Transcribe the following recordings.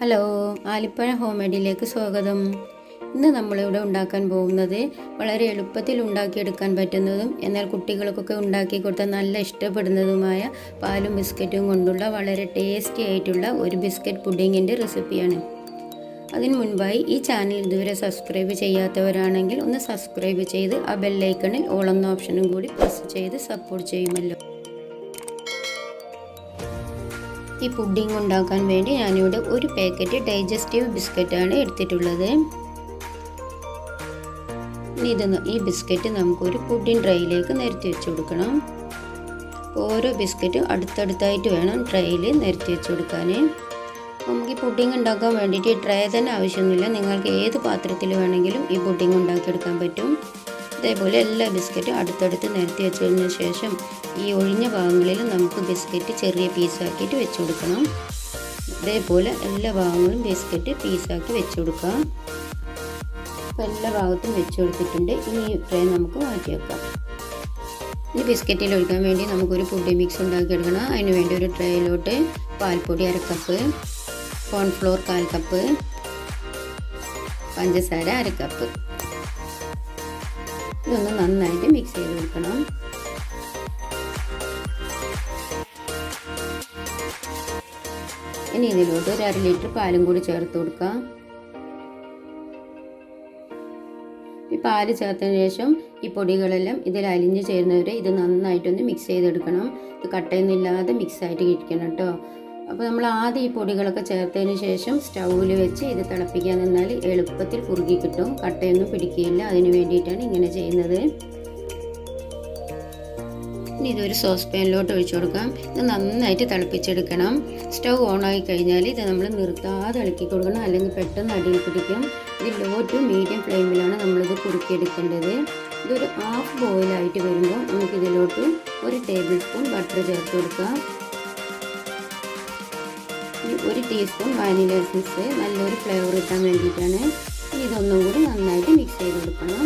Hello, ആലിപ്പഴ ഹോംമേഡിലേക്ക് സ്വാഗതം. ഇന്ന് നമ്മളിവിടെ ഉണ്ടാക്കാൻ പോകുന്നത് വളരെ എളുപ്പത്തിൽ ഉണ്ടാക്കിയെടുക്കാൻ പറ്റുന്നതും എന്നാൽ കുട്ടികൾക്കൊക്കെ ഉണ്ടാക്കി കൊടുത്താൽ നല്ല ഇഷ്ടപ്പെടുന്നതുമായ പാലും ബിസ്ക്കറ്റും കൊണ്ടുള്ള വളരെ ടേസ്റ്റി ആയിട്ടുള്ള ഒരു ബിസ്ക്കറ്റ് പുഡിങ്ങിൻ്റെ റെസിപ്പിയാണ്. അതിനു മുൻപായി ഈ ചാനൽ ഇതുവരെ സബ്സ്ക്രൈബ് ചെയ്യാത്തവരാണെങ്കിൽ ഒന്ന് സബ്സ്ക്രൈബ് ചെയ്ത് ആ ബെല്ലൈക്കണിൽ ഓൾ എന്ന ഓപ്ഷനും കൂടി പ്രസ് ചെയ്ത് സപ്പോർട്ട് ചെയ്യുമല്ലോ. ഈ പുഡിംഗ് ഉണ്ടാക്കാൻ വേണ്ടി ഞാനിവിടെ ഒരു പാക്കറ്റ് ഡൈജസ്റ്റീവ് ബിസ്ക്കറ്റാണ് എടുത്തിട്ടുള്ളത്. ഈ ബിസ്ക്കറ്റ് നമുക്കൊരു പുഡിംഗ് ട്രേയിലേക്ക് നിരത്തി വെച്ച് കൊടുക്കണം. ഓരോ ബിസ്ക്കറ്റും അടുത്തടുത്തായിട്ട് വേണം ട്രേയിൽ നിരത്തി വെച്ച് കൊടുക്കാൻ. നമുക്ക് ഈ പുഡിംഗ് ഉണ്ടാക്കാൻ വേണ്ടിയിട്ട് ട്രേ തന്നെ ആവശ്യമൊന്നുമില്ല. നിങ്ങൾക്ക് ഏത് പാത്രത്തിൽ വേണമെങ്കിലും ഈ പുഡിംഗ് ഉണ്ടാക്കിയെടുക്കാൻ പറ്റും. അതേപോലെ എല്ലാ ബിസ്ക്കറ്റും അടുത്തടുത്ത് നിരത്തി വെച്ചതിന് ശേഷം ഈ ഒഴിഞ്ഞ ഭാഗങ്ങളിൽ നമുക്ക് ബിസ്ക്കറ്റ് ചെറിയ പീസാക്കിയിട്ട് വെച്ച് കൊടുക്കണം. ഇതേപോലെ എല്ലാ ഭാഗങ്ങളും ബിസ്ക്കറ്റ് പീസാക്കി വെച്ച് കൊടുക്കാം. അപ്പോൾ എല്ലാ ഭാഗത്തും വെച്ച് കൊടുത്തിട്ടുണ്ട്. ഇനി ഈ ട്രേ നമുക്ക് മാറ്റി വെക്കാം. ഈ ബിസ്ക്കറ്റിൽ ഒഴിക്കാൻ വേണ്ടി നമുക്കൊരു പുഡിംഗ് മിക്സ് ഉണ്ടാക്കിയെടുക്കണം. അതിന് വേണ്ടി ഒരു ട്രേയിലോട്ട് പാൽപ്പൊടി 1/2 കപ്പ്, കോൺഫ്ലോർ 1/4 കപ്പ്, പഞ്ചസാര 1/2 കപ്പ്. ഇതൊന്ന് നന്നായിട്ട് മിക്സ് ചെയ്ത് കൊടുക്കണം. ഇനി ഇതിലോട്ട് ഒരു 1/2 ലിറ്റർ പാലും കൂടി ചേർത്ത് കൊടുക്കാം. ഈ പാല് ചേർത്തതിന് ശേഷം ഈ പൊടികളെല്ലാം ഇതിൽ അലിഞ്ഞ് ചേരുന്നവരെ ഇത് നന്നായിട്ടൊന്ന് മിക്സ് ചെയ്തെടുക്കണം. ഇത് കട്ടയൊന്നുമില്ലാതെ മിക്സ് ആയിട്ട് ഇരിക്കണം കേട്ടോ. അപ്പോൾ നമ്മൾ ആദ്യം ഈ പൊടികളൊക്കെ ചേർത്തതിന് ശേഷം സ്റ്റൗവിൽ വെച്ച് ഇത് തിളപ്പിക്കാൻ നിന്നാൽ എളുപ്പത്തിൽ കുറുകി കിട്ടും, കട്ടയൊന്നും പിടിക്കുകയില്ല. അതിന് വേണ്ടിയിട്ടാണ് ഇങ്ങനെ ചെയ്യുന്നത്. ഇനി ഇതൊരു സോസ് പാനിലോട്ട് ഒഴിച്ചു കൊടുക്കാം. ഇത് നന്നായിട്ട് തിളപ്പിച്ചെടുക്കണം. സ്റ്റൗ ഓണായി കഴിഞ്ഞാൽ ഇത് നമ്മൾ നിർത്താതെ ഇളക്കി കൊടുക്കണം, അല്ലെങ്കിൽ പെട്ടെന്ന് അടിയിൽ പിടിക്കും. ഇത് ലോ ടു മീഡിയം ഫ്ലെയിമിലാണ് നമ്മളിത് കുറുക്കിയെടുക്കേണ്ടത്. ഇതൊരു ഹാഫ് ബോയിലായിട്ട് വരുമ്പോൾ നമുക്കിതിലോട്ട് 1 ടേബിൾ സ്പൂൺ ബട്ടർ ചേർത്ത് കൊടുക്കാം. 1 ടീസ്പൂൺ വാനില എസൻസ് നല്ലൊരു ഫ്ലേവർ കിട്ടാൻ വേണ്ടിയിട്ടാണ്. ഇതൊന്നും കൂടി നന്നായിട്ട് മിക്സ് ചെയ്ത് കൊടുക്കണം.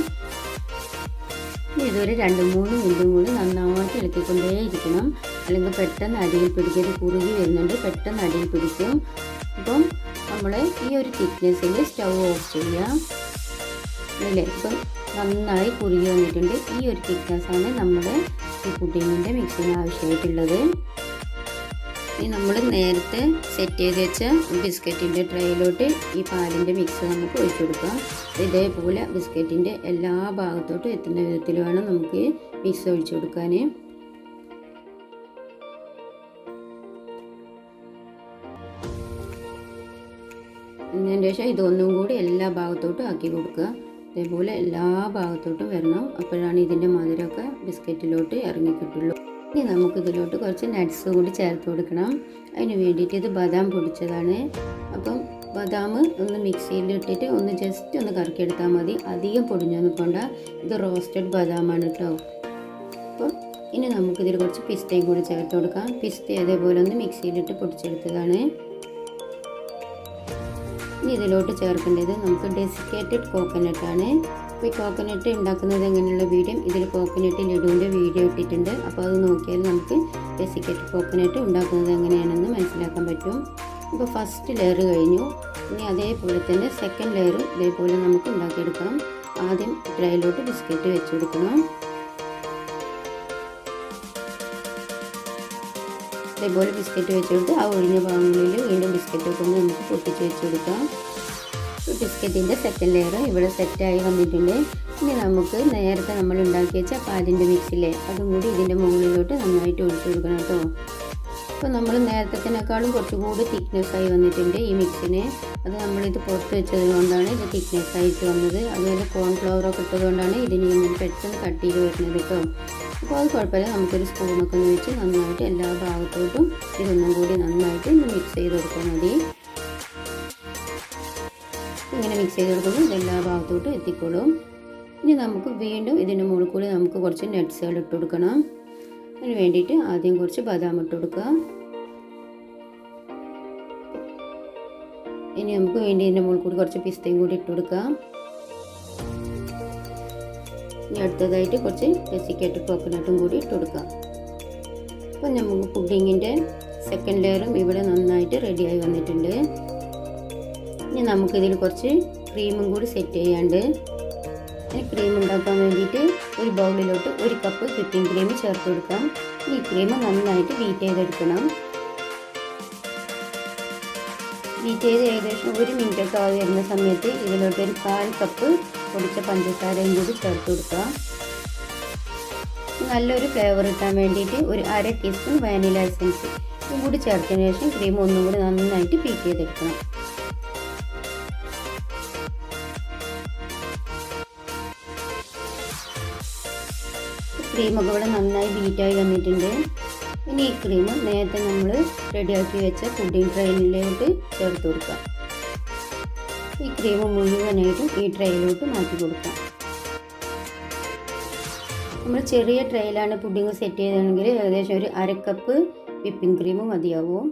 ഇതൊരു 2-3 മിനിറ്റും കൂടി നന്നായിട്ട് ഇളക്കിക്കൊണ്ടേയിരിക്കണം, അല്ലെങ്കിൽ പെട്ടെന്ന് അടിയിൽ പിടിക്കത് കുറുകി വരുന്നുണ്ട്, പെട്ടെന്ന് അടിയിൽ പിടിക്കും. അപ്പം നമ്മൾ ഈ ഒരു തിക്നെസ്സിൽ സ്റ്റൗ ഓഫ് ചെയ്യാം. അല്ലേ, ഇപ്പം നന്നായി കുറുകി വന്നിട്ടുണ്ട്. ഈ ഒരു തിക്നെസ്സാണ് നമ്മുടെ ഈ പുഡിങ്ങിൻ്റെ മിക്സിന് ആവശ്യമായിട്ടുള്ളത്. ഇനി നമ്മൾ നേരത്തെ സെറ്റ് ചെയ്ത് വെച്ച ബിസ്ക്കറ്റിൻ്റെ ട്രേയിലോട്ട് ഈ പാലിൻ്റെ മിക്സ് നമുക്ക് ഒഴിച്ചു കൊടുക്കാം. ഇതേപോലെ ബിസ്ക്കറ്റിൻ്റെ എല്ലാ ഭാഗത്തോട്ടും എത്തുന്ന വിധത്തിൽ വേണം നമുക്ക് മിക്സ് ഒഴിച്ചു കൊടുക്കാൻ. അതിന് ശേഷം ഇതൊന്നും കൂടി എല്ലാ ഭാഗത്തോട്ടും ആക്കി കൊടുക്കുക. ഇതേപോലെ എല്ലാ ഭാഗത്തോട്ടും വരണം. അപ്പോഴാണ് ഇതിൻ്റെ മധുരമൊക്കെ ബിസ്ക്കറ്റിലോട്ട് ഇറങ്ങിക്കിട്ടുള്ളൂ. ഇനി നമുക്കിതിലോട്ട് കുറച്ച് നട്ട്സ് കൂടി ചേർത്ത് കൊടുക്കണം. അതിന് വേണ്ടിയിട്ട് ഇത് ബദാം പൊടിച്ചതാണ്. അപ്പം ബദാം ഒന്ന് മിക്സിയിൽ ഇട്ടിട്ട് ഒന്ന് ജസ്റ്റ് ഒന്ന് കറക്കിയെടുത്താൽ മതി, അധികം പൊടിഞ്ഞൊന്നും പോണ്ട. ഇത് റോസ്റ്റഡ് ബദാമാണ് കേട്ടോ. അപ്പോൾ ഇനി നമുക്കിതിൽ കുറച്ച് പിസ്തയും കൂടി ചേർത്ത് കൊടുക്കാം. പിസ്ത അതേപോലെ ഒന്ന് മിക്സിയിലിട്ട് പൊടിച്ചെടുത്തതാണ്. ഇനി ഇതിലോട്ട് ചേർക്കേണ്ടത് നമുക്ക് ഡെസിക്കേറ്റഡ് കോക്കനട്ടാണ്. അപ്പോൾ ഈ കോക്കനട്ട് ഉണ്ടാക്കുന്നത് എങ്ങനെയുള്ള വീഡിയോ ഇതിൽ കോക്കനട്ട് ലഡുവിൻ്റെ വീഡിയോ ഇട്ടിട്ടുണ്ട്. അപ്പോൾ അത് നോക്കിയാൽ നമുക്ക് ഡെസിക്കേറ്റഡ് കോക്കനട്ട് ഉണ്ടാക്കുന്നത് എങ്ങനെയാണെന്ന് മനസ്സിലാക്കാൻ പറ്റും. ഇപ്പോൾ ഫസ്റ്റ് ലെയർ കഴിഞ്ഞു. ഇനി അതേപോലെ തന്നെ സെക്കൻഡ് ലെയറും ഇതേപോലെ നമുക്ക് ഉണ്ടാക്കിയെടുക്കാം. ആദ്യം ട്രേയിലോട്ട് ബിസ്ക്കറ്റ് വെച്ച് കൊടുക്കണം. ഇതേപോലെ ബിസ്ക്കറ്റ് വെച്ച് കൊടുത്ത് ആ ഒഴിഞ്ഞ ഭാഗങ്ങളിൽ വീണ്ടും ബിസ്ക്കറ്റൊക്കെ ഒന്ന് നമുക്ക് പൊട്ടിച്ച് വെച്ച് കൊടുക്കാം. ബിസ്ക്കറ്റിൻ്റെ സെക്കൻഡ് ലെയർ ഇവിടെ സെറ്റായി വന്നിട്ടുണ്ട്. ഇനി നമുക്ക് നേരത്തെ നമ്മൾ ഉണ്ടാക്കി വെച്ച പാലിൻ്റെ മിക്സിലെ അതും കൂടി ഇതിൻ്റെ മുകളിലോട്ട് നന്നായിട്ട് ഒഴിച്ചു കൊടുക്കണം കേട്ടോ. അപ്പോൾ നമ്മൾ നേരത്തേക്കാളും കുറച്ചുകൂടി തിക്നെസ്സായി വന്നിട്ടുണ്ട് ഈ മിക്സിന്. അത് നമ്മളിത് പുറത്ത് വെച്ചത് കൊണ്ടാണ് ഇത് തിക്നെസ്സായിട്ട് വന്നത്. അതുപോലെ കോൺഫ്ലവറൊക്കെ ഇട്ടതുകൊണ്ടാണ് ഇതിന് ഇങ്ങനെ പെട്ടെന്ന് കട്ട് ചെയ്ത് വരുന്നത് കേട്ടോ. അപ്പോൾ അത് കുഴപ്പമില്ല. നമുക്കൊരു സ്പൂണൊക്കെ ഒന്ന് വെച്ച് നന്നായിട്ട് എല്ലാ ഭാഗത്തോട്ടും ഇതൊന്നും കൂടി നന്നായിട്ട് ഒന്ന് മിക്സ് ചെയ്ത് കൊടുത്താൽ മതി. ഇങ്ങനെ മിക്സ് ചെയ്ത് കൊടുക്കുമ്പോൾ ഇതെല്ലാ ഭാഗത്തോട്ടും എത്തിക്കോളും. ഇനി നമുക്ക് വീണ്ടും ഇതിൻ്റെ മുകളിൽ കൂടി നമുക്ക് കുറച്ച് നട്ട്സുകൾ ഇട്ട് കൊടുക്കണം. അതിന് വേണ്ടിയിട്ട് ആദ്യം കുറച്ച് ബദാം ഇട്ട് കൊടുക്കുക. ഇനി നമുക്ക് വേണ്ടി ഇതിൻ്റെ മുകളിൽ കൂടി കുറച്ച് പിസ്തയും കൂടി ഇട്ട് കൊടുക്കാം. ഇനി അടുത്തതായിട്ട് കുറച്ച് ഡെസിക്കേറ്റഡ് കോക്കനട്ടും കൂടി ഇട്ട് കൊടുക്കാം. അപ്പോൾ നമുക്ക് പുഡിങ്ങിൻ്റെ സെക്കൻഡ് ലെയറും ഇവിടെ നന്നായിട്ട് റെഡിയായി വന്നിട്ടുണ്ട്. ഇനി നമുക്കിതിൽ കുറച്ച് ക്രീമും കൂടി സെറ്റ് ചെയ്യാണ്ട്. ക്രീം ഉണ്ടാക്കാൻ വേണ്ടിയിട്ട് ഒരു ബൗളിലോട്ട് 1 കപ്പ് വിപ്പിംഗ് ക്രീം ചേർത്ത് കൊടുക്കാം. ഈ ക്രീം നന്നായിട്ട് ബീറ്റ് ചെയ്തെടുക്കണം. ബീറ്റ് ചെയ്ത് ഏകദേശം 1 മിനിറ്റൊക്കെ ആയി വരുന്ന സമയത്ത് ഇതിലോട്ട് ഒരു 1/4 കപ്പ് പൊടിച്ച പഞ്ചസാരയും കൂടി ചേർത്ത് കൊടുക്കുക. നല്ലൊരു ഫ്ലേവർ കിട്ടാൻ വേണ്ടിയിട്ട് ഒരു 1/2 ടീസ്പൂൺ വാനില എസൻസ് ഇതും കൂടി ചേർത്തതിന് ശേഷം ക്രീം ഒന്നും കൂടി നന്നായിട്ട് ബീറ്റ് ചെയ്തെടുക്കണം. ക്രീമൊക്കെ ഇവിടെ നന്നായി ബീറ്റായി വന്നിട്ടുണ്ട്. ഇനി ഈ ക്രീം നേരത്തെ നമ്മൾ റെഡിയാക്കി വെച്ച പുഡിംഗ് ട്രെയിനിലോട്ട് ചേർത്ത് കൊടുക്കാം. ഈ ക്രീം മുഴുവനായിട്ടും ഈ ട്രെയിലോട്ട് മാറ്റി കൊടുക്കാം. നമ്മൾ ചെറിയ ട്രെയിലാണ് പുഡിംഗ് സെറ്റ് ചെയ്തതെങ്കിൽ ഏകദേശം ഒരു 1/2 കപ്പ് വിപ്പിംഗ് ക്രീം മതിയാവും.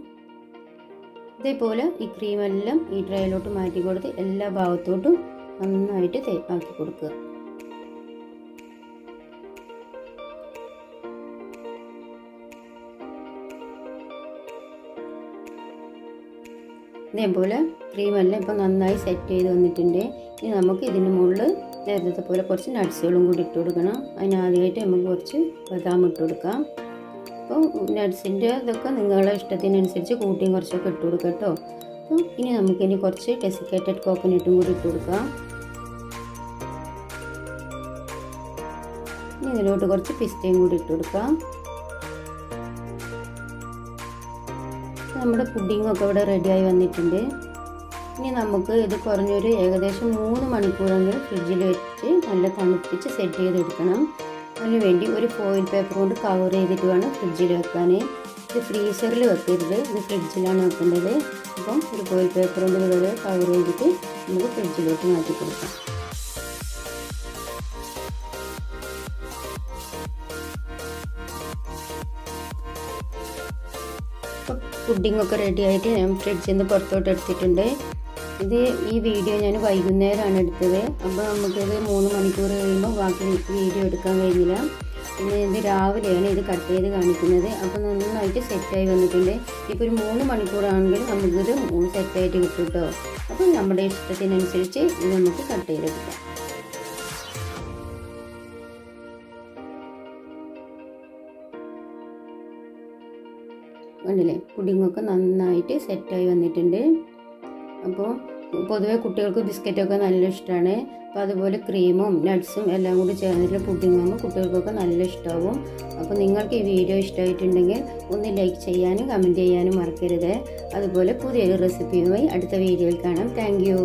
ഇതേപോലെ ഈ ക്രീമെല്ലാം ഈ ട്രെയിലോട്ട് മാറ്റി കൊടുത്ത് എല്ലാ ഭാഗത്തോട്ടും നന്നായിട്ട് ആക്കി കൊടുക്കുക. ഇതേപോലെ ക്രീമെല്ലാം ഇപ്പോൾ നന്നായി സെറ്റ് ചെയ്ത് വന്നിട്ടുണ്ട്. ഇനി നമുക്ക് ഇതിന് മുകളിൽ നേരത്തെ പോലെ കുറച്ച് നട്ട്സുകളും കൂടി ഇട്ട് കൊടുക്കണം. അതിനാദ്യമായിട്ട് നമുക്ക് കുറച്ച് ബദാം ഇട്ട് കൊടുക്കാം. അപ്പോൾ നട്ട്സിൻ്റെ ഇതൊക്കെ നിങ്ങളുടെ ഇഷ്ടത്തിനനുസരിച്ച് കൂട്ടിയും കുറച്ചൊക്കെ ഇട്ട് കൊടുക്കാം കേട്ടോ. അപ്പോൾ ഇനി നമുക്കിനി കുറച്ച് ഡെസിക്കേറ്റഡ് കോക്കനട്ടും കൂടി ഇട്ട് കൊടുക്കാം. ഇനി ഇതിലോട്ട് കുറച്ച് പിസ്തയും കൂടി ഇട്ട് കൊടുക്കാം. നമ്മുടെ പുഡിങ്ങൊക്കെ ഇവിടെ റെഡിയായി വന്നിട്ടുണ്ട്. ഇനി നമുക്ക് ഇത് കുറഞ്ഞൊരു ഏകദേശം 3 മണിക്കൂറെങ്കിലും ഫ്രിഡ്ജിൽ വെച്ച് നല്ല തണുപ്പിച്ച് സെറ്റ് ചെയ്തെടുക്കണം. അതിന് വേണ്ടി ഒരു ഫോയിൽ പേപ്പർ കൊണ്ട് കവർ ചെയ്തിട്ട് വേണം ഫ്രിഡ്ജിൽ വെക്കാൻ. ഇത് ഫ്രീസറിൽ വെക്കരുത്, ഇത് ഫ്രിഡ്ജിലാണ് വെക്കേണ്ടത്. അപ്പം ഒരു ഫോയിൽ പേപ്പർ കൊണ്ട് ഇതുപോലെ കവർ ചെയ്തിട്ട് നമുക്ക് ഫ്രിഡ്ജിലോട്ട് മാറ്റി കൊടുക്കാം. അപ്പോൾ പുഡിങ്ങൊക്കെ റെഡി ആയിട്ട് ഞാൻ ഫ്രിഡ്ജിൽ നിന്ന് പുറത്തോട്ട് എടുത്തിട്ടുണ്ട്. ഈ വീഡിയോ ഞാൻ വൈകുന്നേരമാണ് എടുത്തത്. അപ്പോൾ നമുക്കിത് 3 മണിക്കൂർ കഴിയുമ്പോൾ ബാക്കി വീഡിയോ എടുക്കാൻ കഴിഞ്ഞില്ല. പിന്നെ ഇത് രാവിലെയാണ് ഇത് കട്ട് ചെയ്ത് കാണിക്കുന്നത്. അപ്പോൾ നന്നായിട്ട് സെറ്റായി വന്നിട്ടുണ്ട്. ഇപ്പോൾ ഒരു 3 മണിക്കൂറാണെങ്കിൽ നമുക്കിത് സെറ്റായിട്ട് കിട്ടും കേട്ടോ. അപ്പോൾ നമ്മുടെ ഇഷ്ടത്തിനനുസരിച്ച് ഇത് നമുക്ക് കട്ട് ചെയ്തെടുക്കാം. കണ്ടില്ലേ, പുഡിങ്ങൊക്കെ നന്നായിട്ട് സെറ്റായി വന്നിട്ടുണ്ട്. അപ്പോൾ പൊതുവേ കുട്ടികൾക്ക് ബിസ്ക്കറ്റൊക്കെ നല്ല ഇഷ്ടമാണ്. അപ്പോൾ അതുപോലെ ക്രീമും നട്ട്സും എല്ലാം കൂടി ചേർന്നിട്ടുള്ള പുഡിംഗ് ആകുമ്പോൾ കുട്ടികൾക്കൊക്കെ നല്ല ഇഷ്ടമാവും. അപ്പോൾ നിങ്ങൾക്ക് ഈ വീഡിയോ ഇഷ്ടമായിട്ടുണ്ടെങ്കിൽ ഒന്ന് ലൈക്ക് ചെയ്യാനും കമൻറ്റ് ചെയ്യാനും മറക്കരുത്. അതുപോലെ പുതിയൊരു റെസിപ്പിയുമായി അടുത്ത വീഡിയോയിൽ കാണാം. Thank you.